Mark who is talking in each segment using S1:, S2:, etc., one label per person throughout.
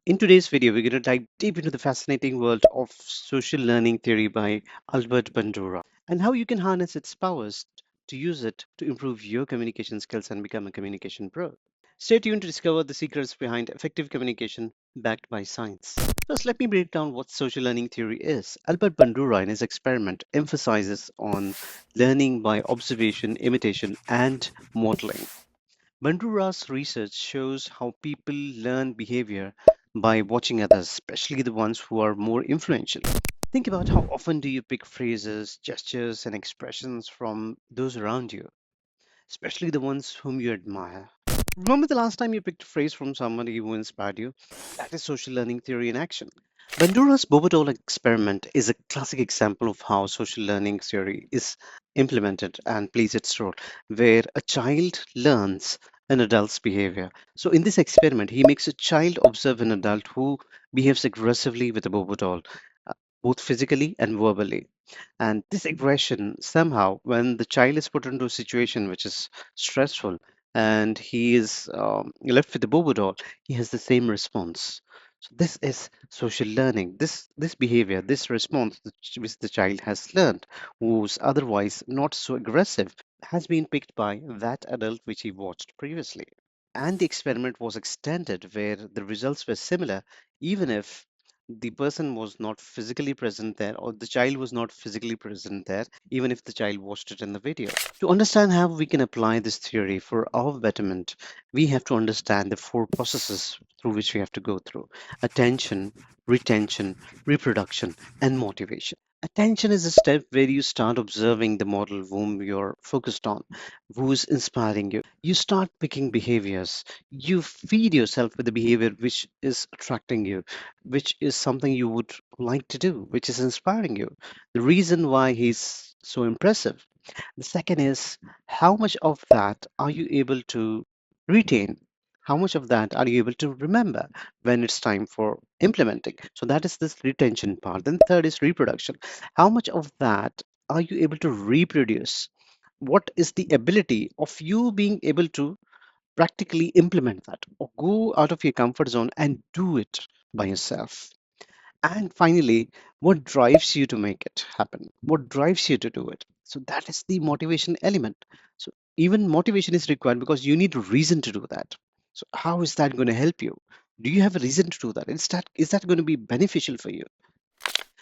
S1: In today's video, we're going to dive deep into the fascinating world of social learning theory by Albert Bandura and how you can harness its powers to use it to improve your communication skills and become a communication pro. Stay tuned to discover the secrets behind effective communication backed by science. First, let me break down what social learning theory is. Albert Bandura, in his experiment, emphasizes on learning by observation, imitation, and modeling. Bandura's research shows how people learn behavior by watching others, especially the ones who are more influential. Think about how often do you pick phrases, gestures, and expressions from those around you, especially the ones whom you admire. Remember the last time you picked a phrase from somebody who inspired you? That is social learning theory in action. Bandura's Bobatol experiment is a classic example of how social learning theory is implemented and plays its role, where a child learns an adult's behavior. So, in this experiment, he makes a child observe an adult who behaves aggressively with a Bobatol, uh, both physically and verbally. And this aggression, somehow, when the child is put into a situation which is stressful and he is left with the Bobo, he has the same response. So this is social learning. This behavior, this response which the child has learned, who's otherwise not so aggressive, has been picked by that adult which he watched previously. And the experiment was extended where the results were similar, even if the person was not physically present there or the child was not physically present there, even if the child watched it in the video. To understand how we can apply this theory for our betterment, we have to understand the four processes through which we have to go through: attention, retention, reproduction, and motivation. Attention is a step where you start observing the model whom you're focused on, who's inspiring you. You start picking behaviors. You feed yourself with the behavior which is attracting you, which is something you would like to do, which is inspiring you. The reason why he's so impressive. The second is how much of that are you able to retain? How much of that are you able to remember when it's time for implementing? So that is this retention part. Then third is reproduction. How much of that are you able to reproduce? What is the ability of you being able to practically implement that or go out of your comfort zone and do it by yourself? And finally, what drives you to make it happen? What drives you to do it? So that is the motivation element. So even motivation is required because you need a reason to do that. So how is that going to help you? Do you have a reason to do that? Is that going to be beneficial for you?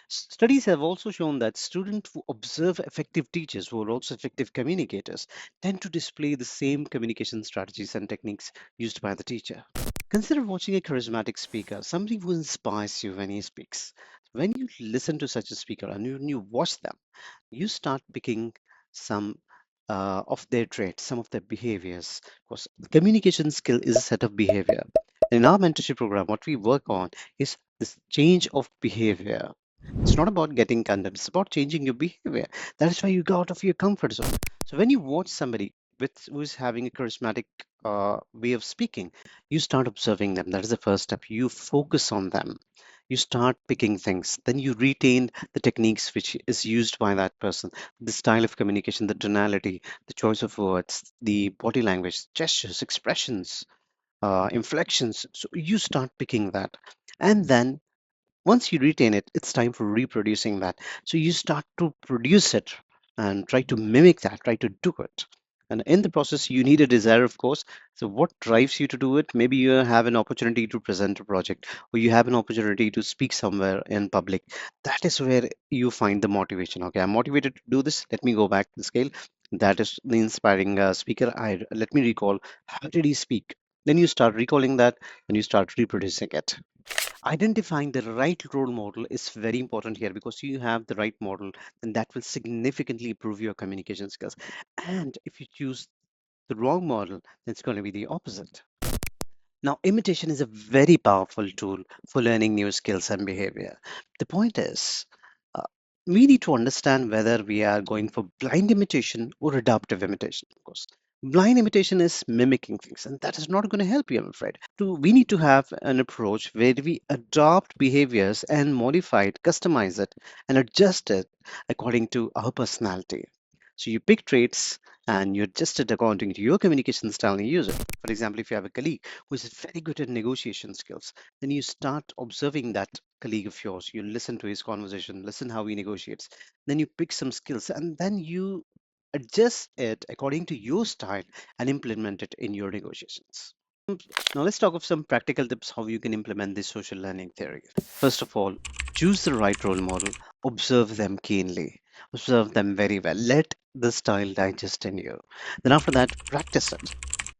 S1: Studies have also shown that students who observe effective teachers who are also effective communicators tend to display the same communication strategies and techniques used by the teacher. Consider watching a charismatic speaker, somebody who inspires you when he speaks. When you listen to such a speaker and when you watch them, you start picking some of their traits, some of their behaviors. Because the communication skill is a set of behavior. In our mentorship program, what we work on is this change of behavior. It's not about getting content, it's about changing your behavior. That is why you go out of your comfort zone. So when you watch somebody who is having a charismatic way of speaking, you start observing them. That is the first step. You focus on them. You start picking things. Then you retain the techniques which is used by that person, the style of communication, the tonality, the choice of words, the body language, gestures, expressions, inflections. So you start picking that. And then once you retain it, it's time for reproducing that. So you start to produce it and try to mimic that, try to do it. And in the process, you need a desire, of course. So, what drives you to do it? Maybe you have an opportunity to present a project, or you have an opportunity to speak somewhere in public. That is where you find the motivation. Okay, I'm motivated to do this. Let me go back to the scale. That is the inspiring speaker. Let me recall, how did he speak? Then you start recalling that, and you start reproducing it. Identifying the right role model is very important here, because you have the right model, then that will significantly improve your communication skills. And if you choose the wrong model, then it's going to be the opposite. Now, imitation is a very powerful tool for learning new skills and behavior. The point is, uh, we need to understand whether we are going for blind imitation or adaptive imitation. Of course, blind imitation is mimicking things, and that is not going to help you, I'm afraid. We need to have an approach where we adopt behaviors and modify it, customize it, and adjust it according to our personality. So you pick traits and you adjust it according to your communication style and use it. For example, if you have a colleague who is very good at negotiation skills, then you start observing that colleague of yours. You listen to his conversation, listen how he negotiates. Then you pick some skills and then you adjust it according to your style and implement it in your negotiations. Now let's talk of some practical tips how you can implement this social learning theory. First of all, choose the right role model, observe them keenly, observe them very well. Let the style digest in you. Then after that, practice it.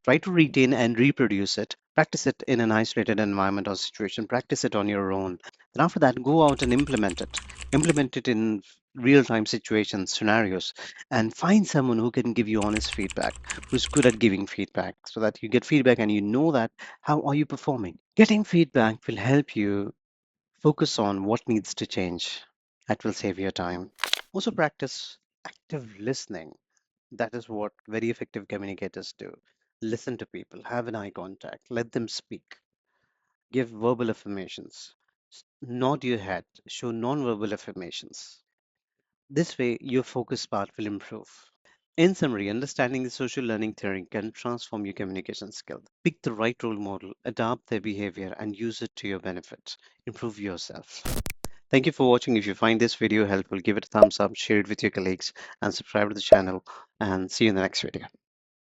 S1: Try to retain and reproduce it. Practice it in an isolated environment or situation. Practice it on your own. Then after that, go out and implement it. Implement it in real-time situations, scenarios, and find someone who can give you honest feedback, who's good at giving feedback, so that you get feedback and you know that how are you performing. Getting feedback will help you focus on what needs to change. That will save your time. Also practice active listening. That is what very effective communicators do. Listen to people, have an eye contact, let them speak, give verbal affirmations, nod your head, show non-verbal affirmations. This way, your focus part will improve. In summary, understanding the social learning theory can transform your communication skill. Pick the right role model, adapt their behavior, and use it to your benefit. Improve yourself. Thank you for watching. If you find this video helpful, give it a thumbs up, share it with your colleagues, and subscribe to the channel. And see you in the next video.